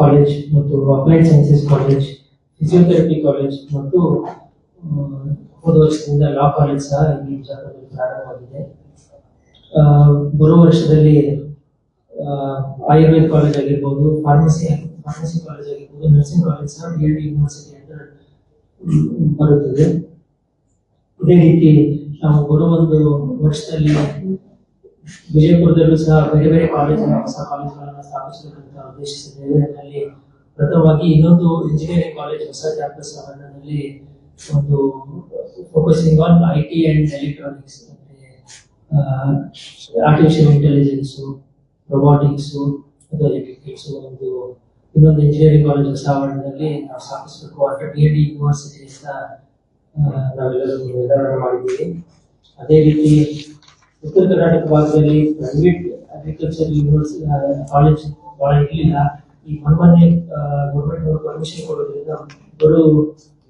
College ಮತ್ತು applied sciences college, physiotherapy college ಮತ್ತು ಹೋದ ವರ್ಷದಿಂದ ಲಾ ಕಾಲೇಜ್ ಸಹ ಈ ಬಿಜಾಪುರದಲ್ಲಿ ಪ್ರಾರಂಭವಾಗಿದೆ. ಬರುವ ವರ್ಷದಲ್ಲಿ ಆಯುರ್ವೇದ ಕಾಲೇಜ್ ಆಗಿರ್ಬೋದು, ಫಾರ್ಮಸಿ ಕಾಲೇಜ್ ಆಗಿರ್ಬೋದು, ನರ್ಸಿಂಗ್ ಕಾಲೇಜ್ ಸಹ BLD ಯೂನಿವರ್ಸಿಟಿ ಅಂತ ಬರುತ್ತದೆ. ಇದೇ ರೀತಿ ನಾವು ಬರುವ ಒಂದು ವರ್ಷದಲ್ಲಿ ವಿಜಯಪುರದಲ್ಲೂ ಸಹ ಬೇರೆ ಬೇರೆ ಹೊಸ ಕಾಲೇಜುಗಳನ್ನು ಸ್ಥಾಪಿಸಬೇಕಂತ ಉದ್ದೇಶಿಸಿದ್ದೇವೆ. ಅದರಲ್ಲಿ ಪ್ರಥಮವಾಗಿ ಇನ್ನೊಂದು ಇಂಜಿನಿಯರಿಂಗ್ ಕಾಲೇಜ್ ಹೊಸ ಕ್ಯಾಂಪಸ್ ಆವರಣದಲ್ಲಿ ಒಂದು focusing on IT and electronics, artificial intelligence, robotics ಮತ್ತು ಎಲೆಕ್ಟ್ರಿಕಲ್ಸ್ ಒಂದು ಇನ್ನೊಂದು ಇಂಜಿನಿಯರಿಂಗ್ ಕಾಲೇಜ್ ಹೊಸ ಆವರಣದಲ್ಲಿ ನಾವು ಸ್ಥಾಪಿಸಬೇಕು ಅಂತ BLD ಯೂನಿವರ್ಸಿಟಿ ಅಂತ ನಾವೆಲ್ಲರೂ ನಿರ್ಧಾರ ಮಾಡಿದ್ದೀವಿ. ಅದೇ ರೀತಿ ಉತ್ತರ ಕರ್ನಾಟಕ ಭಾಗದಲ್ಲಿ ಪ್ರೈವೇಟ್ ಅಗ್ರಿಕಲ್ಚರ್ ಯೂನಿವರ್ಸಿಟಿ ಕಾಲೇಜ್ ಬಹಳ ಇರಲಿಲ್ಲ. ಈ ಮೊನ್ನೆ ಗೌರ್ಮೆಂಟ್ ಅವರು ಪರ್ಮಿಷನ್ ಕೊಡೋದ್ರಿಂದ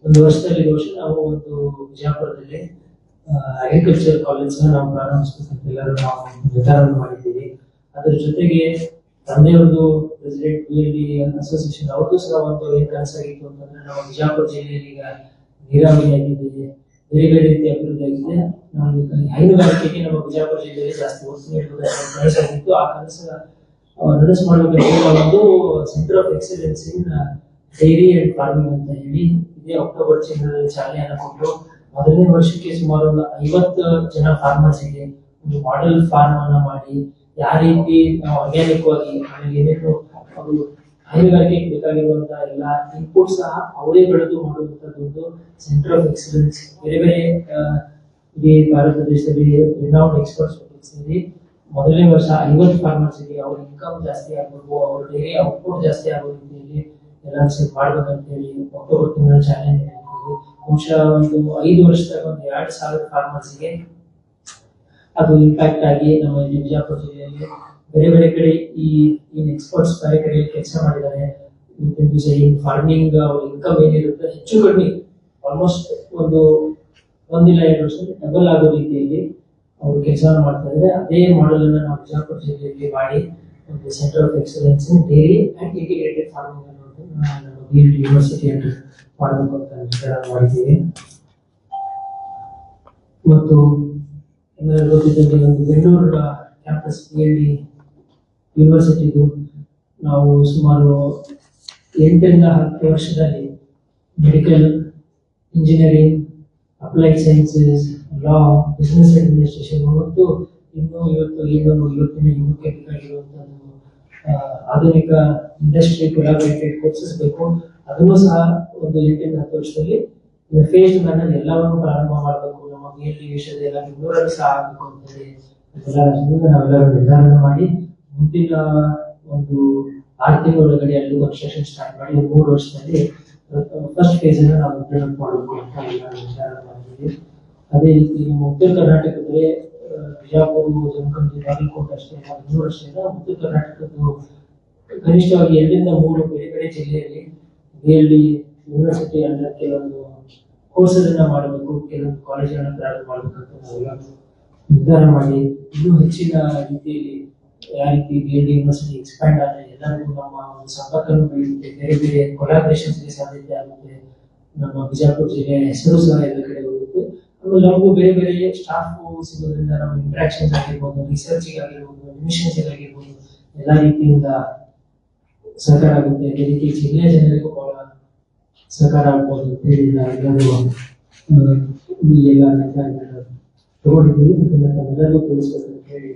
ಒಂದು ವರ್ಷದಲ್ಲಿ ನಾವು ಒಂದು ಬಿಜಾಪುರದಲ್ಲಿ ಅಗ್ರಿಕಲ್ಚರ್ ಕಾಲೇಜ್ ನಾವು ಪ್ರಾರಂಭಿಸಬೇಕಂತ ಎಲ್ಲರೂ ನಾವು ನಿರ್ಧಾರ ಮಾಡಿದ್ದೀವಿ. ಅದರ ಜೊತೆಗೆ ತಂದೆಯವ್ರದ್ದು ಪ್ರೆಸಿಡೆಂಟ್ BLD ಅಸೋಸಿಯೇಷನ್ ಅವ್ರದ್ದು ಸಹ ಒಂದು ಏನ್ ಕನಸಾಗಿತ್ತು ಅಂತಂದ್ರೆ ನಾವು ಬಿಜಾಪುರ ಜಿಲ್ಲೆಯಲ್ಲಿ ಈಗ ನೀರಾವರಿ ಆಗಿದೆ, ಬೇರೆ ಬೇರೆ ರೀತಿಯ ಅಭಿವೃದ್ಧಿ ಆಗಿದೆ, ನಾವು ಹೈನುಗಾರಿಕೆಗೆ ನಮ್ಮ ಬಿಜಾಪುರ ಜಿಲ್ಲೆಯಲ್ಲಿ ಜಾಸ್ತಿ ಒತ್ತು ನೀಡುವುದನ್ನು ಕನಸಾಗಿತ್ತು. ಆ ಕನಸು ನನಸು ಮಾಡಬೇಕಂತ ಒಂದು centre of excellence in dairy and farming ಅಂತ ಹೇಳಿ ಇದೇ ಅಕ್ಟೋಬರ್ ತಿಂಗಳಲ್ಲಿ ಚಾಲನೆಯನ್ನು ಕೊಟ್ಟು ಮೊದಲನೇ ವರ್ಷಕ್ಕೆ ಸುಮಾರು 50 ಜನ ಫಾರ್ಮರ್ಸ್ಗೆ ಒಂದು ಮಾಡೆಲ್ ಫಾರ್ಮ್ ಅನ್ನ ಮಾಡಿ ಯಾವ ರೀತಿ ನಾವು ಆರ್ಗ್ಯಾನಿಕ್ ಆಗಿ ಏನೇನು ಅವರು ಹೈನುಗಾರಿಕೆಗೆ ಬೇಕಾಗಿರುವಂತಹ ಎಲ್ಲ ಇನ್ಪುಟ್ ಸಹ ಅವರೇ ಬೆಳೆದು ಮಾಡುವಂತದ್ದು ಒಂದು ಸೆಂಟರ್ ಆಫ್ ಎಕ್ಸಲೆನ್ಸ್ ಬೇರೆ ಬೇರೆ ಇಡೀ ಭಾರತ ದೇಶದಲ್ಲಿ ರಿನೌಂಡ್ ಎಕ್ಸ್ಪರ್ಟ್ಸ್ ಸೇರಿ ಮೊದಲನೇ ವರ್ಷ 50 ಫಾರ್ಮರ್ಸ್ಗೆ ಅವ್ರ ಇನ್ಕಮ್ ಜಾಸ್ತಿ ಆಗಬೇಕು, ಅವ್ರ ಡೈರಿ ಔಟ್ಪುಟ್ ಜಾಸ್ತಿ ಆಗೋ ರೀತಿಯಲ್ಲಿ ಎಲ್ಲ ಮಾಡ್ಬೇಕಂತ ಹೇಳಿ ಅಕ್ಟೋಬರ್ ತಿಂಗಳಲ್ಲಿ ಚಾಲೆಂಜ್ ಮಾಡಿದ್ದೀವಿ. ಬಹುಶಃ ಒಂದು 5 ವರ್ಷದಾಗ ಒಂದು 2,000 ಫಾರ್ಮರ್ಸ್ಗೆ ಅದು ಇಂಪ್ಯಾಕ್ಟ್ ಆಗಿ ನಮ್ಮ ಇಲ್ಲಿ ಬಿಜಾಪುರ ಜಿಲ್ಲೆಯಲ್ಲಿ ಬೇರೆ ಬೇರೆ ಕಡೆ ಈ ಎಕ್ಸ್ಪರ್ಟ್ಸ್ ಬೇರೆ ಕಡೆ ಕೆಲಸ ಮಾಡಿದ್ದಾರೆ. ಇವತ್ತಿನ ದಿವಸ ಈ ಫಾರ್ಮಿಂಗ್ ಅವ್ರ ಇನ್ಕಮ್ ಏನಿರುತ್ತೆ ಹೆಚ್ಚು ಕಡಿಮೆ ಆಲ್ಮೋಸ್ಟ್ ಒಂದಿಲ್ಲ 2 ವರ್ಷದಲ್ಲಿ ಡಬಲ್ ಆಗೋ ರೀತಿಯಲ್ಲಿ ಅವರು ಕೆಲಸ ಮಾಡ್ತಾ ಇದ್ದಾರೆ. ಅದೇ ಮಾಡೆಲ್ ಅನ್ನ ನಾವು ಬಿಜಾಪುರ ಜಿಲ್ಲೆಯಲ್ಲಿ ಮಾಡಿ ಒಂದು centre of excellence in dairy and integrated farming ಅನ್ನೋದು ನಮ್ಮ BLD ಯೂನಿವರ್ಸಿಟಿ ಅಂತ ಮಾಡಬೇಕು ಅಂತ ನಿರ್ಧಾರ ಮಾಡಿದ್ದೀವಿ. ಮತ್ತು ಗೊತ್ತಿದ್ದಂತೆ ಒಂದು ಬೆಂಗಳೂರು ಕ್ಯಾಂಪಸ್ BLD ಯೂನಿವರ್ಸಿಟಿದು ನಾವು ಸುಮಾರು 8 ರಿಂದ 10 ವರ್ಷದಲ್ಲಿ ಮೆಡಿಕಲ್, ಇಂಜಿನಿಯರಿಂಗ್, ಅಪ್ಲೈಡ್ ಸೈನ್ಸಸ್, ಲಾ, ಬಿಸಿನೆಸ್ ಅಡ್ಮಿನಿಸ್ಟ್ರೇಷನ್ ಮತ್ತು ಇವತ್ತಿನ ಯುವಕ್ಕೆ ಬೇಕಾಗಿರುವಂತಹ ಆಧುನಿಕ ಇಂಡಸ್ಟ್ರಿ ಕೊಲಾಬರೇಟೆಡ್ ಕೋರ್ಸಸ್ ಬೇಕು. ಅದನ್ನು ಸಹ ಒಂದು 8 ರಿಂದ 10 ವರ್ಷದಲ್ಲಿ ಫೇಸ್ಡ್ ಮ್ಯಾನರ್ ಎಲ್ಲವನ್ನು ಪ್ರಾರಂಭ ಮಾಡಬೇಕು. ನಮ್ಮ BLD ವಿಷಯದಲ್ಲಿ ಬೆಂಗಳೂರಲ್ಲಿ ಸಹ ಆಗಬೇಕು ಅಂತೇಳಿ ನಾವೆಲ್ಲರೂ ನಿರ್ಧಾರ ಮಾಡಿ ಮುಂದಿನ ಒಂದು 6 ತಿಂಗಳ ಒಳಗಡೆ ಅಲ್ಲಿ ಕನ್ಸ್ಟ್ರಕ್ಷನ್ ಸ್ಟಾರ್ಟ್ ಮಾಡಿ 3 ವರ್ಷದಲ್ಲಿ ಫಸ್ಟ್ ಫೇಸ್ ಅನ್ನು ನಾವು ಇಂಪ್ಲಿಮೆಂಟ್ ಮಾಡಬೇಕು ಅಂತ ಎಲ್ಲ ನಿರ್ಧಾರ ಮಾಡಿದ್ದೀವಿ. ಅದೇ ರೀತಿ ನಮ್ಮ ಉತ್ತರ ಕರ್ನಾಟಕದಲ್ಲಿ ಬಿಜಾಪುರ, ಜಮಖಂಡಿ, ಬಾಗಲಕೋಟೆ ಅಷ್ಟೇ ಬೆಂಗಳೂರು ಅಷ್ಟೇ ಉತ್ತರ ಕರ್ನಾಟಕದ್ದು ಕನಿಷ್ಠವಾಗಿ 2 ರಿಂದ 3 ಬೇರೆ ಬೇರೆ ಜಿಲ್ಲೆಯಲ್ಲಿ BLD ಯೂನಿವರ್ಸಿಟಿ ಅಂದ್ರೆ ಕೆಲವೊಂದು ಕೋರ್ಸಸ್ ಅನ್ನ ಮಾಡಬೇಕು, ಕೆಲವೊಂದು ಕಾಲೇಜುಗಳನ್ನ ಪ್ರಾರಂಭ ಮಾಡಬೇಕಂತ ನಾವೆಲ್ಲ ನಿರ್ಧಾರ ಮಾಡಿ ಇನ್ನೂ ಹೆಚ್ಚಿನ ರೀತಿಯಲ್ಲಿ ಯಾವ ರೀತಿ BLD ಯೂನಿವರ್ಸಿಟಿ ಎಕ್ಸ್ಪ್ಯಾಂಡ್ ಆದರೆ ಎಲ್ಲರಿಗೂ ನಮ್ಮ ಒಂದು ಸಂಪರ್ಕವನ್ನು ಬೆಳೆಯುತ್ತೆ, ಬೇರೆ ಬೇರೆ ಕೊಲಾಬ್ರೇಷನ್ಸ್ಗೆ ಸಾಧ್ಯತೆ ಆಗುತ್ತೆ, ನಮ್ಮ ಬಿಜಾಪುರ ಜಿಲ್ಲೆಯ ಹೆಸರು ಸಹ ಎಲ್ಲ ಕಡೆ ಹೋಗುತ್ತೆ. ಆಮೇಲೆ ನಮಗೂ ಬೇರೆ ಬೇರೆ ಸ್ಟಾಫ್ ಸಿಗೋದ್ರಿಂದ ನಮ್ಮ ಇಂಟ್ರಾಕ್ಷನ್ಸ್ ಆಗಿರ್ಬೋದು, ರಿಸರ್ಚ್ಗೆ ಆಗಿರ್ಬೋದು, ಅಡ್ಮಿಷನ್ಸ್ ಆಗಿರ್ಬೋದು ಎಲ್ಲ ರೀತಿಯಿಂದ ಸಹಕಾರ ಆಗುತ್ತೆ. ಅದೇ ರೀತಿ ಜಿಲ್ಲೆಯ ಜನರಿಗೂ ಬಹಳ ಸಹಕಾರ ಆಗ್ಬೋದು ಅಂತ ಹೇಳಿ ನಾವೆಲ್ಲರೂ ಈ ಎಲ್ಲ ನಿರ್ಧಾರಗಳನ್ನು ತಗೊಂಡಿದ್ದೀವಿ ಮತ್ತು ನಾವೆಲ್ಲರಿಗೂ ತಿಳಿಸ್ಬೇಕಂತ ಹೇಳಿ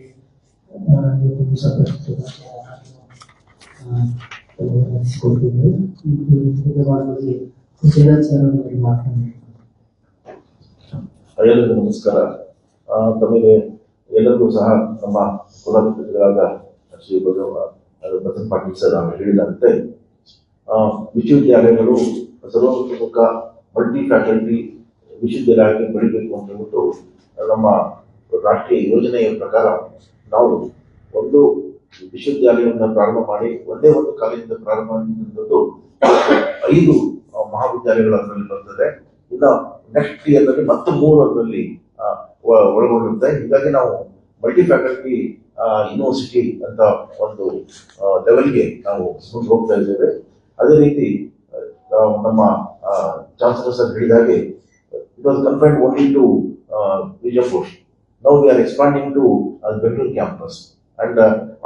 ಎಲ್ಲರಿಗೂ ನಮಸ್ಕಾರ. ತಮಗೆ ಎಲ್ಲರಿಗೂ ಸಹ ನಮ್ಮ ಕುಲಾಧಿಪತಿಗಳಾದ ಶ್ರೀ ಬಸವ ಪಾಟೀಲ್ ಸರ್ ಹೇಳಿದಂತೆ ವಿಶ್ವವಿದ್ಯಾಲಯಗಳು ಸರ್ವತೋಮುಖ ಮಲ್ಟಿ ಫ್ಯಾಕಲ್ಟಿ ವಿಶ್ವವಿದ್ಯಾಲಯಕ್ಕೆ ಬೆಳಿಬೇಕು ಅಂತ ಹೇಳ್ಬಿಟ್ಟು ನಮ್ಮ ರಾಷ್ಟ್ರೀಯ ಯೋಜನೆಯ ಪ್ರಕಾರ ನಾವು ಒಂದು ವಿಶ್ವವಿದ್ಯಾಲಯವನ್ನು ಪ್ರಾರಂಭ ಮಾಡಿ ಒಂದೇ ಒಂದು ಕಾಲೇಜಿಂದ ಪ್ರಾರಂಭ ಮಾಡಿದಂಥದ್ದು 5 ಮಹಾವಿದ್ಯಾಲಯಗಳು ಅದರಲ್ಲಿ ಬರ್ತದೆ. ಇನ್ನು ನೆಕ್ಸ್ಟ್ ಇಯರ್ನಲ್ಲಿ ಮತ್ತೆ 3 ಅದರಲ್ಲಿ ಒಳಗೊಂಡಿರುತ್ತೆ. ಹೀಗಾಗಿ ನಾವು ಮಲ್ಟಿ ಫ್ಯಾಕಲ್ಟಿ ಯೂನಿವರ್ಸಿಟಿ ಅಂತ ಒಂದು ಲೆವೆಲ್ಗೆ ನಾವು ಮುಂದೆ ಹೋಗ್ತಾ ಇದ್ದೇವೆ. ಅದೇ ರೀತಿ ನಮ್ಮ ಚಾನ್ಸಲರ್ ಸರ್ ಹೇಳಿದಾಗೆ it was confined only to Vijapur. Now we are expanding to Bengaluru campus, and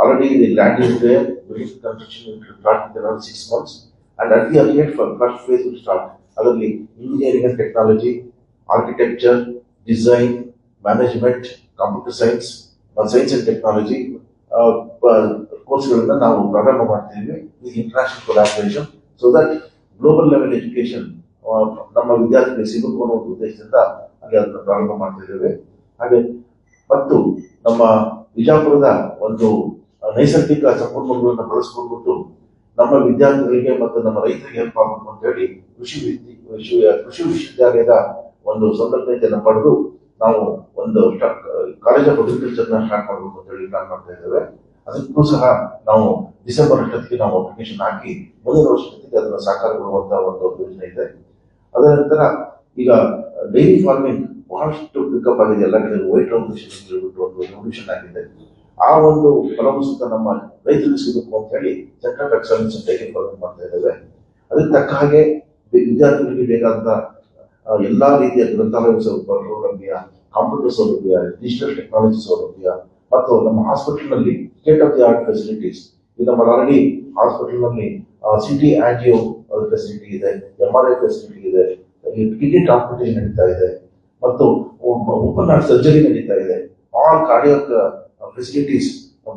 already the land is there. Building construction will start in around 6 months, and at the earliest first phase will start. Otherly engineering and technology, architecture, design, management, computer science, science and technology ಕೋರ್ಸ್ಗಳನ್ನ ನಾವು ಪ್ರಾರಂಭ ಮಾಡ್ತೀವಿ with international collaboration, so that global level education ನಮ್ಮ ವಿದ್ಯಾರ್ಥಿಗಳಿಗೆ ಸಿಗಬೇಕು ಅನ್ನೋ ಒಂದು ಉದ್ದೇಶದಿಂದ ಅಲ್ಲಿ ಅದನ್ನು ಪ್ರಾರಂಭ ಮಾಡ್ತಿದ್ದೇವೆ. ಹಾಗೆ ಮತ್ತು ನಮ್ಮ ವಿಜಯಪುರದ ಒಂದು ನೈಸರ್ಗಿಕ ಸಂಪನ್ಮೂಲಗಳನ್ನು ಬಳಸ್ಕೊಂಡ್ಬಿಟ್ಟು ನಮ್ಮ ವಿದ್ಯಾರ್ಥಿಗಳಿಗೆ ಮತ್ತು ನಮ್ಮ ರೈತರಿಗೆ ಹೆಲ್ಪ್ ಆಗಬೇಕು ಅಂತ ಹೇಳಿ ಕೃಷಿ ವಿಶ್ವವಿದ್ಯಾಲಯದ ಒಂದು ಸಂದರ್ಭತೆಯನ್ನು ಪಡೆದು ನಾವು ಒಂದು ಕಾಲೇಜ್ ಆಫ್ ಅಗ್ರಿಕಲ್ಚರ್ ನ ಸ್ಟಾರ್ಟ್ ಮಾಡಬೇಕು ಅಂತ ಹೇಳಿ ಪ್ಲಾನ್ ಮಾಡ್ತಾ ಇದ್ದೇವೆ. ಅದಕ್ಕೂ ಸಹ ನಾವು ಡಿಸೆಂಬರ್ ಅಷ್ಟೊತ್ತಿಗೆ ನಾವು ಅಪ್ಲಿಕೇಶನ್ ಹಾಕಿ ಮುಂದಿನ ವರ್ಷಕ್ಕೆ ಅದನ್ನು ಸಾಕಾರಗೊಳ್ಳುವಂತಹ ಒಂದು ಯೋಜನೆ ಇದೆ. ಅದರ ನಂತರ ಈಗ ಡೈರಿ ಫಾರ್ಮಿಂಗ್ ಬಹಳಷ್ಟು ಪಿಕಪ್ ಆಗಿದೆ, ಎಲ್ಲ ಕಡೆ ವೈಟ್ ರೆವಲ್ಯೂಷನ್ ಅಂತ ಹೇಳ್ಬಿಟ್ಟು ಒಂದು ರೆವಲ್ಯೂಷನ್ ಆಗಿದೆ. ಆ ಒಂದು ಫಲವತ್ತತೆ ನಮ್ಮ ರೈತರಿಗೆ ಸಿಗಬೇಕು ಅಂತ ಹೇಳಿ centre of excellence dairy farming ಮಾಡ್ತಾ ಇದ್ದೇವೆ. ಅದಕ್ಕೆ ತಕ್ಕ ಹಾಗೆ ವಿದ್ಯಾರ್ಥಿಗಳಿಗೆ ಬೇಕಾದಂತ ಎಲ್ಲಾ ರೀತಿಯ ಗ್ರಂಥಾಲಯ ಸೌಲಭ್ಯ, ಕಂಪ್ಯೂಟರ್ ಸೌಲಭ್ಯ, ಡಿಜಿಟಲ್ ಟೆಕ್ನಾಲಜಿ ಸೌಲಭ್ಯ ಮತ್ತು ನಮ್ಮ ಹಾಸ್ಪಿಟಲ್ ನಲ್ಲಿ state of the art facilities. ಈಗ ನಮ್ಮ ಆಲ್ರೆಡಿ ಹಾಸ್ಪಿಟಲ್ ನಲ್ಲಿ ಸಿಟಿ ಆಂಜಿಯೋ ಫೆಸಿಲಿಟಿ ಇದೆ, MRI ಫೆಸಿಲಿಟಿ ಇದೆ, ಕಿಡ್ನಿ ಟ್ರಾನ್ಸ್ಪ್ಲಾಂಟೇಷನ್ ನಡೀತಾ ಇದೆ ಮತ್ತು ಓಪನ್ ಹಾರ್ಟ್ ಸರ್ಜರಿ ನಡೀತಾ ಇದೆ. All cardiac facilities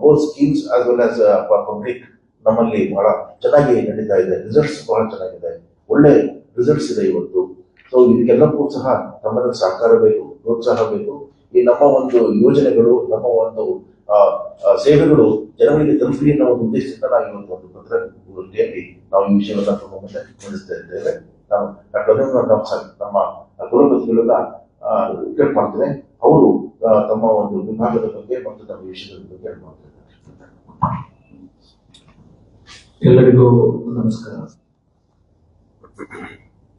both schemes as well as public ನಮ್ಮಲ್ಲಿ ಬಹಳ ಚೆನ್ನಾಗಿ ನಡೀತಾ ಇದೆ. ರಿಸಲ್ಟ್ಸ್ ಬಹಳ ಚೆನ್ನಾಗಿದೆ, ಒಳ್ಳೆ ರಿಸಲ್ಟ್ಸ್ ಇದೆ ಇವತ್ತು. ಸೊ ಇದಕ್ಕೆಲ್ಲಕ್ಕೂ ಸಹ ತಮ್ಮಲ್ಲಿ ಸಹಕಾರ ಬೇಕು, ಪ್ರೋತ್ಸಾಹ ಬೇಕು. ಈ ನಮ್ಮ ಒಂದು ಯೋಜನೆಗಳು, ನಮ್ಮ ಒಂದು ಸೇವೆಗಳು ಜನಗಳಿಗೆ ತಲುಪಲಿ ಅನ್ನೋ ಒಂದು ಉದ್ದೇಶದಿಂದ ನಾವು ಇವತ್ತು ಒಂದು ಪತ್ರಿಕೆಯಲ್ಲಿ ನಾವು ಈ ವಿಷಯವನ್ನು ತುಂಬ ಮುಂದೆ ಮಂಡಿಸ್ತಾ ಇದ್ದೇವೆ. ನಾವು ನಮ್ಮ ಕುಲಪತಿಗಳನ್ನ ರಿಕ್ವೆಸ್ಟ್ ಮಾಡ್ತೇನೆ, ಅವರು ತಮ್ಮ ಒಂದು ವಿಭಾಗದ ಬಗ್ಗೆ ಮತ್ತು ನಮ್ಮ ವಿಷಯದ ಬಗ್ಗೆ ಮಾಡ್ತಾರೆ. ಎಲ್ಲರಿಗೂ ನಮಸ್ಕಾರ.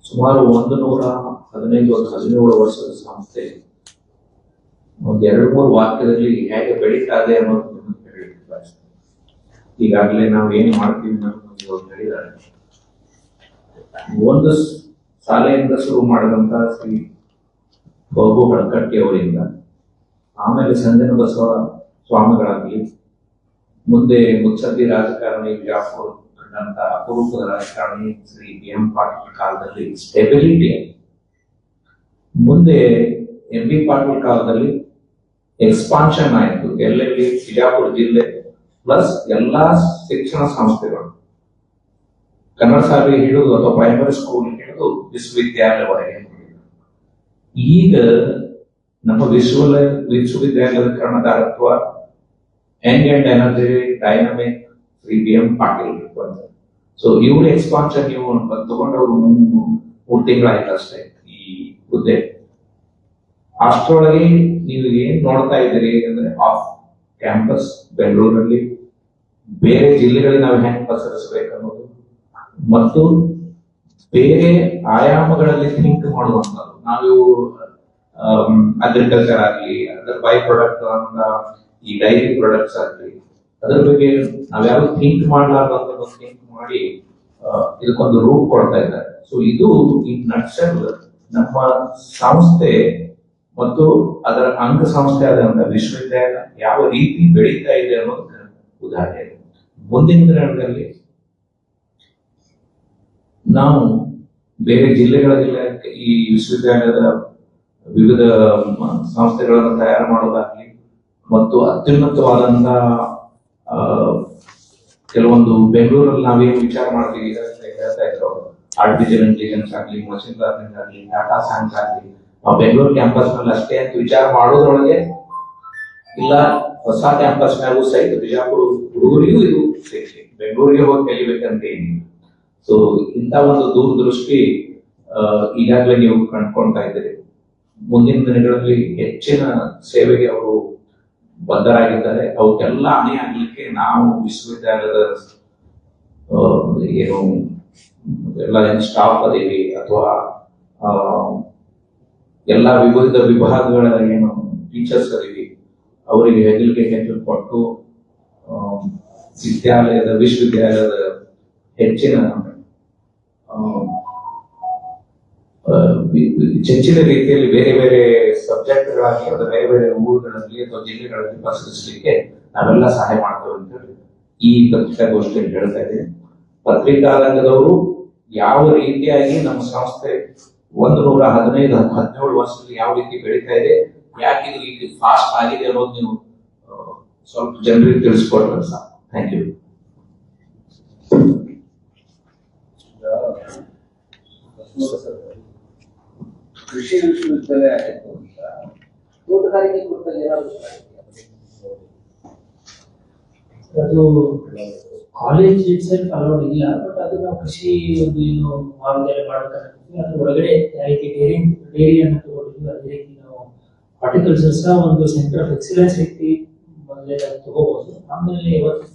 ಸುಮಾರು 115-17 ವರ್ಷದ ಸಂಸ್ಥೆ ಒಂದು 2-3 ವಾಕ್ಯದಲ್ಲಿ ಹೇಗೆ ಬೆಳೀತಾ ಇದೆ ಅನ್ನೋದು ನಿಮಗೆ ಹೇಳಿದ್ದಾರೆ. ಈಗಾಗಲೇ ನಾವು ಏನ್ ಮಾಡ್ತೀವಿ ಅನ್ನೋದು ಹೇಳಿದ್ದಾರೆ. ಒಂದು ಶಾಲೆಯಿಂದ ಶುರು ಮಾಡಿದಂತ ಶ್ರೀ ಬಾಬು ಹಳಕಟ್ಟಿ ಅವರಿಂದ, ಆಮೇಲೆ ಸಂಜನ ಬಸವ ಸ್ವಾಮಿಗಳಾಗಲಿ, ಮುಂದೆ ಮುತ್ಸದ್ದಿ ರಾಜಕಾರಣಿ ವಿಜಾಪುರ ಕಂಡಂತ ಅಪರೂಪದ ರಾಜಕಾರಣಿ ಶ್ರೀ BM ಪಾಟೀಲ್ ಕಾಲದಲ್ಲಿ ಸ್ಟೆಬಿಲಿಟಿ, ಮುಂದೆ MB ಪಾಟೀಲ್ ಕಾಲದಲ್ಲಿ ಎಕ್ಸ್ಪಾನ್ಷನ್ ಆಯಿತು. ಎಲ್ಲೆಲ್ಲಿ ಬಿಜಾಪುರ ಜಿಲ್ಲೆ ಪ್ಲಸ್ ಎಲ್ಲಾ ಶಿಕ್ಷಣ ಸಂಸ್ಥೆಗಳು, ಕನ್ನಡ ಶಾಲೆ ಹಿಡಿದು ಅಥವಾ ಪ್ರೈಮರಿ ಸ್ಕೂಲ್ ಹಿಡಿದು ವಿಶ್ವವಿದ್ಯಾಲಯವರೆಗೆ. ಈಗ ನಮ್ಮ ವಿಶ್ವವಿದ್ಯಾಲಯದ ಕರ್ಣಧಾರತ್ವ young and energetic dynamic Shri BM Patil. So ಇವ್ರ ಎಕ್ಸ್ಪಾನ್ಷನ್ ನೀವು ತಗೊಂಡವ್ರು 3 ತಿಂಗಳಾಯ್ತು ಅಷ್ಟೇ ಈ ಹುದ್ದೆ. ಅಷ್ಟರೊಳಗೆ ನೀವು ಏನ್ ನೋಡ್ತಾ ಇದ್ದೀರಿ ಅಂದ್ರೆ ಆಫ್ ಕ್ಯಾಂಪಸ್ ಬೆಂಗಳೂರಲ್ಲಿ ಬೇರೆ ಜಿಲ್ಲೆಗಳಿಗೆ ನಾವು ಹೆಂಗ್ ಪಸರಿಸಬೇಕನ್ನೋದು ಮತ್ತು ಬೇರೆ ಆಯಾಮಗಳಲ್ಲಿ ಥಿಂಕ್ ಮಾಡುವಂಥದ್ದು. ನಾವು ಅಗ್ರಿಕಲ್ಚರ್ ಆಗಲಿ, ಅದರ ಬೈ ಪ್ರಾಡಕ್ಟ್ ಈ ಡೈರಿ ಪ್ರಾಡಕ್ಟ್ಸ್ ಆಗಲಿ, ಅದ್ರ ಬಗ್ಗೆ ನಾವ್ಯಾರು ಥಿಂಕ್ ಮಾಡಲಾರ್ದಂತ ಥಿಂಕ್ ಮಾಡಿ ಇದಕ್ಕೊಂದು ರೂಪ ಕೊಡ್ತಾ ಇದ್ದಾರೆ. ಸೊ ಇದು ಈ ನಟ್ಸೆಲ್ ನಮ್ಮ ಸಂಸ್ಥೆ ಮತ್ತು ಅದರ ಅಂಗ ಸಂಸ್ಥೆ ಆದಂತ ವಿಶ್ವವಿದ್ಯಾಲಯ ಯಾವ ರೀತಿ ಬೆಳೀತಾ ಇದೆ ಅನ್ನೋದಕ್ಕೆ ಉದಾಹರಣೆ. ಮುಂದಿನ ದಿನಗಳಲ್ಲಿ ನಾವು ಬೇರೆ ಜಿಲ್ಲೆಗಳಿಗೆಲ್ಲ ಈ ವಿಶ್ವವಿದ್ಯಾಲಯದ ವಿವಿಧ ಸಂಸ್ಥೆಗಳನ್ನು ತಯಾರು ಮಾಡೋದಾಗ್ಲಿ ಮತ್ತು ಅತ್ಯುನ್ನತವಾದಂತ ಕೆಲವೊಂದು ಬೆಂಗಳೂರಲ್ಲಿ ನಾವೇನು ವಿಚಾರ ಮಾಡ್ತೀವಿ, ಹೇಳ್ತಾ ಇದ್ರು ಆರ್ಟಿಫಿಷಿಯಲ್ ಇಂಟೆಲಿಜೆನ್ಸ್ ಆಗಲಿ, ಮಷಿನ್ ಲರ್ನಿಂಗ್ ಆಗಲಿ, ಡಾಟಾ ಸೈನ್ಸ್ ಆಗಲಿ, ನಾವು ಬೆಂಗಳೂರು ಕ್ಯಾಂಪಸ್ ನಲ್ಲಿ ಅಷ್ಟೇ ಅಂತ ವಿಚಾರ ಮಾಡೋದ್ರೊಳಗೆ ಇಲ್ಲ ಹೊಸ ಕ್ಯಾಂಪಸ್ ನಾಗೂ ಸಹಿತ ಬಿಜಾಪುರ ಹುಡುಗರಿಗೂ ಇದು ಬೆಂಗಳೂರಿಗೆ ಹೋಗಿ ಕಲಿಬೇಕಂತ ಏನಿಲ್ಲ. ಸೊ ಇಂಥ ಒಂದು ದೂರದೃಷ್ಟಿ ಈಗಾಗಲೇ ನೀವು ಕಂಡ್ಕೊಳ್ತಾ ಇದ್ದೀರಿ. ಮುಂದಿನ ದಿನಗಳಲ್ಲಿ ಹೆಚ್ಚಿನ ಸೇವೆಗೆ ಅವರು ಬದ್ಧರಾಗಿದ್ದಾರೆ. ಅವಕ್ಕೆಲ್ಲ ಅಣೆ ಆಗ್ಲಿಕ್ಕೆ ನಾವು ವಿಶ್ವವಿದ್ಯಾಲಯದ ಏನು ಎಲ್ಲ ಸ್ಟಾಫ್ ಅದೀವಿ ಅಥವಾ ಎಲ್ಲ ವಿವಿಧ ವಿಭಾಗಗಳ ಏನು ಟೀಚರ್ಸ್ ಅದೀವಿ, ಅವರಿಗೆ ಹೆಗಲಿಗೆ ಹೆಗಲು ಕೊಟ್ಟು ವಿಶ್ವವಿದ್ಯಾಲಯದ ಹೆಚ್ಚಿನ ರೀತಿಯಲ್ಲಿ ಬೇರೆ ಬೇರೆ ಸಬ್ಜೆಕ್ಟ್ಗಳಾಗಿ ಅಥವಾ ಬೇರೆ ಬೇರೆ ಊರುಗಳಲ್ಲಿ ಅಥವಾ ಜಿಲ್ಲೆಗಳಲ್ಲಿ ಪಸರಿಸಲಿಕ್ಕೆ ನಾವೆಲ್ಲ ಸಹಾಯ ಮಾಡ್ತೇವೆ ಅಂತ ಹೇಳಿ ಈ ಪತ್ರಿಕಾಗೋಷ್ಠಿಯಲ್ಲಿ ಹೇಳ್ತಾ ಇದ್ದೀವಿ. ಪತ್ರಿಕಾ ರಂಗದವರು ಯಾವ ರೀತಿಯಾಗಿ ನಮ್ಮ ಸಂಸ್ಥೆ 115-17 ವರ್ಷದಲ್ಲಿ ಯಾವ ರೀತಿ ಬೆಳೀತಾ ಇದೆ, ಯಾಕೆ ಇದು ಈಗ ಫಾಸ್ಟ್ ಆಗಿದೆ ಅನ್ನೋದು ನೀವು ಸ್ವಲ್ಪ ಜನರಿಗೆ ತಿಳಿಸ್ಕೊಡ್ತಾರೆ ಸರ್. Thank you. ಕೃಷಿ ವಿಶ್ವವಿದ್ಯಾಲಯ ತೋಟಗಾರಿಕೆ ಕುರಿತಲ್ಲಿ ಅದು ಕಾಲೇಜ್ ಇಟ್ಸೆಲ್ಫ್ ಅಲೌಡ್ ಇಲ್ಲ, ಬಟ್ ಅದು ನಾವು ಕೃಷಿ ಒಂದು ಏನು ಮಹಾವಿದ್ಯಾಲಯ ಮಾಡಬೇಕಾಗ್ತದೆ. ಅದ್ರ ಒಳಗಡೆ ಯಾವ ರೀತಿ ಡೇರಿಯನ್ನು ತಗೊಂಡಿದ್ವಿ ಅದೇ ರೀತಿ ನಾವು ಹಾರ್ಟಿಕಲ್ಚರ್ಸ್ ಒಂದು ಸೆಂಟರ್ ಆಫ್ ಎಕ್ಸಲೆನ್ಸ್ ರೀತಿ ಮೊದಲೇ ತಗೋಬಹುದು. ಆಮೇಲೆ ಇವತ್ತು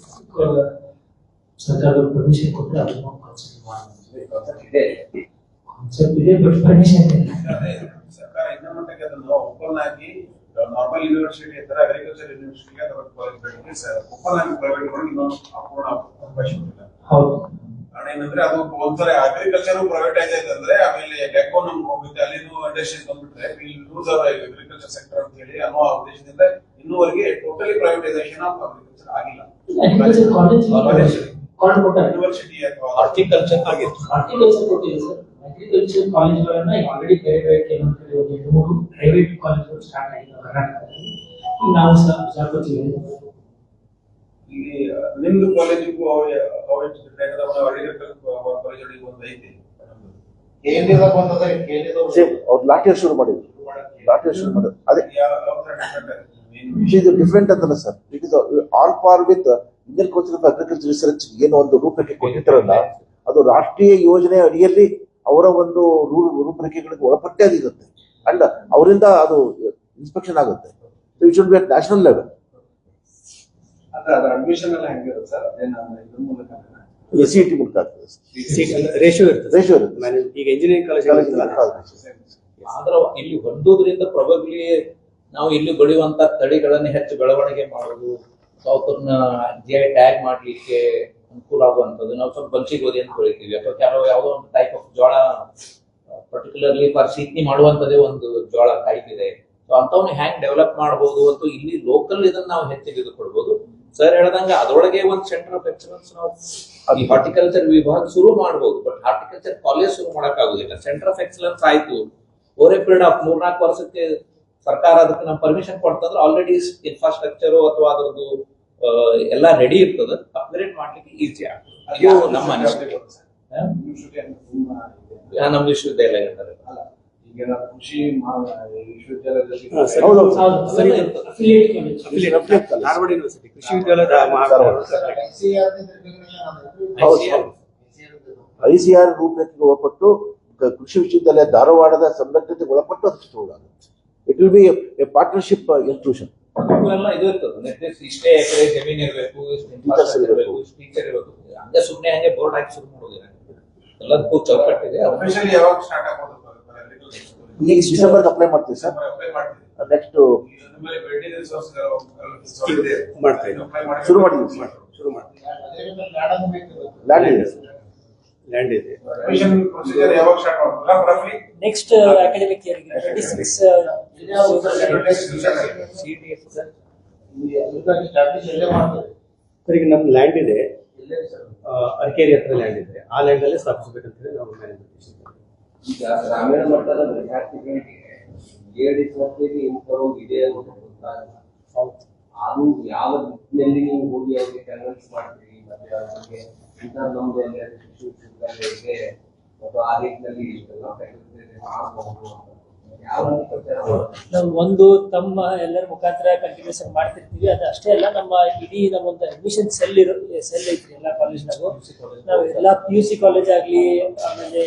ಸರ್ಕಾರದ ಪರ್ಮಿಷನ್ ಕೊಟ್ಟರೆ ಅದನ್ನು ಕಾನ್ಸೆಪ್ಟ್ ಮಾಡಬಹುದು. ಕಾನ್ಸೆಪ್ಟ್ ಇದೆ ಬಟ್ ಪರ್ಮಿಷನ್ ಇಲ್ಲ. ಸರ್ಕಾರ ಇನ್ನ ಮಟ್ಟಿಗೆ ಅದನ್ನು ಓಪನ್ ಆಗಿ ನಾರ್ಮಲ್ ಯೂನಿವರ್ಸಿಟಿ ತರ ಅಗ್ರಿಕಲ್ಚರ್ ಯೂನಿವರ್ಸಿಟಿಗೆ ಅದರ ಕಾಲೇಜ್ಗಳಿಗೆ ಓಪನ್ ಆಗಿ ಪ್ರೈವೇಟ್ ಇನ್ನೂ ಅಪೂರ್ಣ ಅವಕಾಶ ಇಲ್ಲ. ಹೌದು, ಕಾರಣ ಏನಂದ್ರೆ ಅದು ಒಂದ್ಸಲ ಅಗ್ರಿಕಲ್ಚರ್ ಪ್ರೈವೇಟೈಸ್ ಆಯ್ತು ಅಂದ್ರೆ ಆಮೇಲೆ ಯಾಕೋ ನಮ್ಗೆ ಹೋಗುತ್ತೆ ಅಲ್ಲಿನೂ ಇಂಡಸ್ಟ್ರೀಸ್ ಬಂದ್ಬಿಟ್ರೆ ಲೂಸ್ ಅವರ್ ಅಗ್ರಿಕಲ್ಚರ್ ಸೆಕ್ಟರ್ ಅಂತ ಹೇಳಿ ಅನ್ನೋ ಉದ್ದೇಶದಿಂದ ಇನ್ನೂವರೆಗೆ ಟೋಟಲಿ ಪ್ರೈವೇಟೈಸೇಷನ್ ಆಫ್ ಅಗ್ರಿಕಲ್ಚರ್ ಆಗಿಲ್ಲ. ಅಗ್ರಿಕಲ್ಚರ್ ಕಾಲೇಜ್ ಯೂನಿವರ್ಸಿಟಿ ಅಥವಾ ಹಾರ್ಟಿಕಲ್ಚರ್ ಆಗಿತ್ತು. ಹಾರ್ಟಿಕಲ್ಚರ್ ಕೊಟ್ಟಿದೆ ಸರ್. ಅಗ್ರಿಕಲ್ಚರ್ ಕಾಲೇಜ್ಗಳನ್ನ ಆಲ್ರೆಡಿ ಪ್ರೈವೇಟ್ ಕೆಲವೊಂದು ಒಂದು 2-3 ಪ್ರೈವೇಟ್ ಕಾಲೇಜ್ಗಳು ಸ್ಟಾರ್ಟ್ ಆಗಿದೆ ಕರ್ನಾಟಕದಲ್ಲಿ. ಈಗ ನಾವು ಸಾಕೋತೀವಿ. ಇಲ್ಲಿ ನಿಮ್ದು ಕಾಲೇಜಿಗೂ ಕಾಲೇಜ್ ಒಂದು ಐತಿ ಅವ್ರು ಲಾಠಿಯರ್ ಶುರು ಮಾಡಿದ್ರು. ಅದೇ ಇದು ಡಿಫ್ರೆಂಟ್ ಅಂತಲ್ಲ sir. It is on par with Indian Council of Agriculture Research ಏನು ಒಂದು ರೂಪರೇಖೆ ಕೊಟ್ಟಿರ್ತಾರಲ್ಲ, ಅದು ರಾಷ್ಟ್ರೀಯ ಯೋಜನೆ ಅಡಿಯಲ್ಲಿ ಅವರ ಒಂದು ರೂಪರೇಖೆಗಳಿಗೆ ಒಳಪಟ್ಟೆ ಅದಿರುತ್ತೆ ಅಂಡ್ ಅವರಿಂದ ಅದು ಇನ್ಸ್ಪೆಕ್ಷನ್ ಆಗುತ್ತೆ. It should be at national level. Admission ಎಲ್ಲ ಹೆಂಗಿರುತ್ತೆ ಸರ್? ಇದ್ರ ಮೂಲಕ ಸಿಇಟಿ ಮೂಲಕ ಆಗ್ತದೆ. ರೇಷಿಯೋ ಇರುತ್ತೆ. ಈಗ ಇಂಜಿನಿಯರಿಂಗ್ ಕಾಲೇಜ್ ಆದ್ರೆ ಇಲ್ಲಿ ಹೊಂದೋದ್ರಿಂದ ಪ್ರೊಬಬ್ಲಿ ನಾವು ಇಲ್ಲಿ ಬೆಳೆಯುವಂತ ತಳಿಗಳನ್ನ ಹೆಚ್ಚು ಬೆಳವಣಿಗೆ ಮಾಡುದು, ಅವನ್ನ GI ಟ್ಯಾಗ್ ಮಾಡ್ಲಿಕ್ಕೆ ಅನುಕೂಲ ಆಗುವಂಥದ್ದು. ನಾವು ಸ್ವಲ್ಪ ಬನ್ಸಿ ಗೋಧಿ ಅಂತ ಬೆಳಿತೀವಿ ಅಥವಾ ಕೆಲವು ಯಾವುದೋ ಒಂದು ಟೈಪ್ ಆಫ್ ಜೋಳ ಪರ್ಟಿಕ್ಯುಲರ್ಲಿ ಫಾರ್ ಸೀತ್ನಿ ಮಾಡುವಂತದೇ ಒಂದು ಜೋಳ ಟೈಪ್ ಇದೆ. ಸೊ ಅಂತವನ್ನ ಹ್ಯಾಂಗ್ ಡೆವಲಪ್ ಮಾಡಬಹುದು ಅಂತ ಇಲ್ಲಿ ಲೋಕಲ್ ಇದನ್ನ ನಾವು ಹೆಚ್ಚಿಗೆ ಕೊಡ್ಬೋದು. ಸರ್ ಹೇಳ್ದಂಗ ಅದರೊಳಗೆ ಒಂದು ಸೆಂಟರ್ ಆಫ್ ಎಕ್ಸಲೆನ್ಸ್ ನಾವು ಈ ಹಾರ್ಟಿಕಲ್ಚರ್ ವಿಭಾಗ ಶುರು ಮಾಡಬಹುದು, ಬಟ್ ಹಾರ್ಟಿಕಲ್ಚರ್ ಕಾಲೇಜ್ ಶುರು ಮಾಡಕ್ ಆಗುದಿಲ್ಲ. ಸೆಂಟರ್ ಆಫ್ ಎಕ್ಸಲೆನ್ಸ್ ಆಯ್ತು, ಓವರ್ ಎ ಪೀರಿಯಡ್ ಆಫ್ 3-4 ವರ್ಷಕ್ಕೆ ಸರ್ಕಾರ ಅದಕ್ಕೆ ನಾವು ಪರ್ಮಿಷನ್ ಕೊಡ್ತಂದ್ರೆ ಆಲ್ರೆಡಿ ಇನ್ಫ್ರಾಸ್ಟ್ರಕ್ಚರ್ ಅಥವಾ ಅದರದ್ದು ಎಲ್ಲ ರೆಡಿ ಇರ್ತದೆ, ಅಪ್ಗ್ರೇಡ್ ಮಾಡ್ಲಿಕ್ಕೆ ಈಸಿ ಆಗ್ತದೆ. ಇದು ನಮ್ಮ ಅನಿಸಿಕೆ. ನಮ್ಮ ವಿಶ್ವವಿದ್ಯಾಲಯ ಇರ್ತಾರೆ ಈಗ ಕೃಷಿ ವಿಶ್ವವಿದ್ಯಾಲಯದಲ್ಲಿ ಧಾರವಾಡ ಯೂನಿವರ್ಸಿಟಿ ಕೃಷಿ ವಿದ್ಯಾಲಯದ ICR ರೂಪರೇಖೆಗೆ ಒಳಪಟ್ಟು ಕೃಷಿ ವಿಶ್ವವಿದ್ಯಾಲಯ ಧಾರವಾಡದ ಸಂರಕ್ಷಣೆಗೆ ಒಳಪಟ್ಟು ಅದು it will be A partnership institution. ಎಲ್ಲ ಇದು ಇರ್ತದೆ, ಇಷ್ಟೇ ಎಕರೆ ಜಮೀನ್ ಇರಬೇಕು, ಟೀಚರ್ ಇರಬೇಕು. ಹಂಗೆ ಸುಮ್ಮನೆ ಹಂಗೆ ಬೋರ್ಡ್ ಹಾಕಿ ಶುರು ಮಾಡೋದಿಲ್ಲ, ಎಲ್ಲದಕ್ಕೂ ಚೌಕಟ್ಟಿದೆ. ಅಫಿಷಿಯಲಿ ಯಾವಾಗ ಸ್ಟಾರ್ಟ್ ಆಗ್ಬೋದು? ಈಗ ಡಿಸೆಂಬರ್ ಅಪ್ಲೈ ಮಾಡ್ತೀವಿ ಸರ್. ನೆಕ್ಸ್ಟ್ ಶುರು ಮಾಡಿದ್ವಿ. ಲ್ಯಾಂಡ್ ಇದೆ. ನೆಕ್ಸ್ಟ್ ಅಕಾಡೆಮಿಕ್ ಇಯರ್ 26 ಈಗ ನಮ್ದು ಲ್ಯಾಂಡ್ ಇದೆ, ಅರಕೇರಿ ಹತ್ರ ಲ್ಯಾಂಡ್ ಇದೆ. ಆ ಲ್ಯಾಂಡ್ ಅಲ್ಲೇ ಸ್ಥಾಪಿಸಬೇಕಂತ ಹೇಳಿ ನಾವು ಈಗ ಗ್ರಾಮೀಣ ಮಟ್ಟದ ವಿದ್ಯಾರ್ಥಿಗಳಿಗೆ ಜೆಡಿಎಸ್ ಮಕ್ಕಳಿಗೆ ಇದೆ ಅನ್ನೋದು ಗೊತ್ತಾಗಲ್ಲ. ಅದು ಯಾವ ದಿಕ್ಕಿನಲ್ಲಿ ನೀವು ಹೋಗಿ ಅವ್ರಿಗೆ ಕನ್ವಿನ್ಸ್ ಮಾಡ್ತೀರಿ, ಮತ್ತೆ ಅವ್ರಿಗೆ ನಮ್ದು ಕೃಷಿ ವಿಶ್ವವಿದ್ಯಾಲಯಕ್ಕೆ ಮತ್ತು ಆ ರೀತಿಯಲ್ಲಿ ಮಾಡಬಹುದು ಯಾವ ರೀತಿ ಪ್ರಚಾರ ಮಾಡ್ತೀವಿ? ನಾವು ಒಂದು ತಮ್ಮ ಎಲ್ಲರ ಮುಖಾಂತರ ಕಂಟಿನ್ಯೂಸ್ ಆಗಿ ಮಾಡ್ತಿರ್ತೀವಿ. ಅದು ಅಷ್ಟೇ ಅಲ್ಲ, ನಮ್ಮ ಇಡೀ ನಮ್ಮೊಂದು ಅಡ್ಮಿಷನ್ ಸೆಲ್ ಐತ್ರಿ ಎಲ್ಲ ಕಾಲೇಜ್ನಾಗು. ನಾವು ಎಲ್ಲ PUC ಕಾಲೇಜ್ ಆಗ್ಲಿ, ಆಮೇಲೆ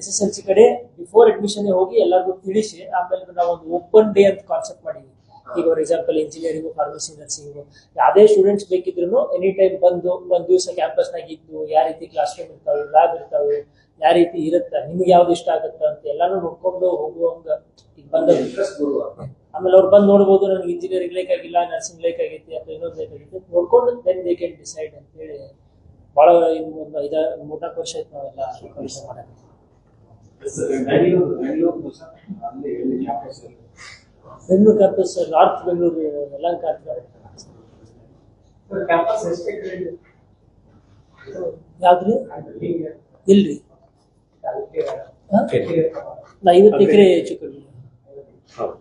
SSLC ಕಡೆ ಬಿಫೋರ್ ಅಡ್ಮಿಷನ್ ಹೋಗಿ ಎಲ್ಲರಿಗೂ ತಿಳಿಸಿ, ಆಮೇಲೆ ನಾವು ಒಂದು ಓಪನ್ ಡೇ ಅಂತ ಕಾನ್ಸೆಪ್ಟ್ ಮಾಡಿದ್ವಿ. ಈಗ for example engineering, pharmacy, nursing ಯಾವುದೇ ಸ್ಟೂಡೆಂಟ್ಸ್ ಬೇಕಿದ್ರು ಎನಿ ಟೈಮ್ ಬಂದು ಒಂದ್ ದಿವಸ ಕ್ಯಾಂಪಸ್ನಾಗ ಇದ್ದು ಯಾವ ರೀತಿ ಕ್ಲಾಸ್ ರೂಮ್ ಇರ್ತಾವೆ, ಲ್ಯಾಬ್ ಇರ್ತಾವೆ, ಯಾವ ರೀತಿ ಇರುತ್ತೆ, ನಿಮ್ಗೆ ಯಾವ್ದು ಇಷ್ಟ ಆಗುತ್ತೆ ಅಂತ ಎಲ್ಲಾನು ನೋಡ್ಕೊಂಡು ಹೋಗುವಂಗ ಈಗ ಬಂದ ಆಮೇಲೆ ಅವ್ರು ಬಂದು ನೋಡ್ಬೋದು ನನಗೆ ಇಂಜಿನಿಯರಿಂಗ್ ಲೈಕ್ ಆಗಿಲ್ಲ, ನರ್ಸಿಂಗ್ ಲೈಕ್ ಆಗೈತಿ ಅಥವಾ ಇನ್ನೊಂದು ಲೈಕ್ ಆಗೈತಿ ನೋಡ್ಕೊಂಡು ದೆನ್ ದೇ ಕ್ಯಾನ್ ಡಿಸೈಡ್ ಅಂತೇಳಿ ಭಾಳ ಇನ್ನು ಒಂದು 3-4 ವರ್ಷ ಆಯ್ತು ನಾವೆಲ್ಲ ಕೆಲಸ ಮಾಡೋದು. ಬೆಂಗಳೂರು ಕ್ಯಾಂಪಸ್ ನಾರ್ತ್ ಬೆಂಗಳೂರು ಯಲಹಂಕ ಯಾವ್ದ್ರಿ? ಇಲ್ರಿ, ನಾ 50 ಎಕರೆ ಹೆಚ್ಚು ಕಡಿಮೆ. ಹೌದು.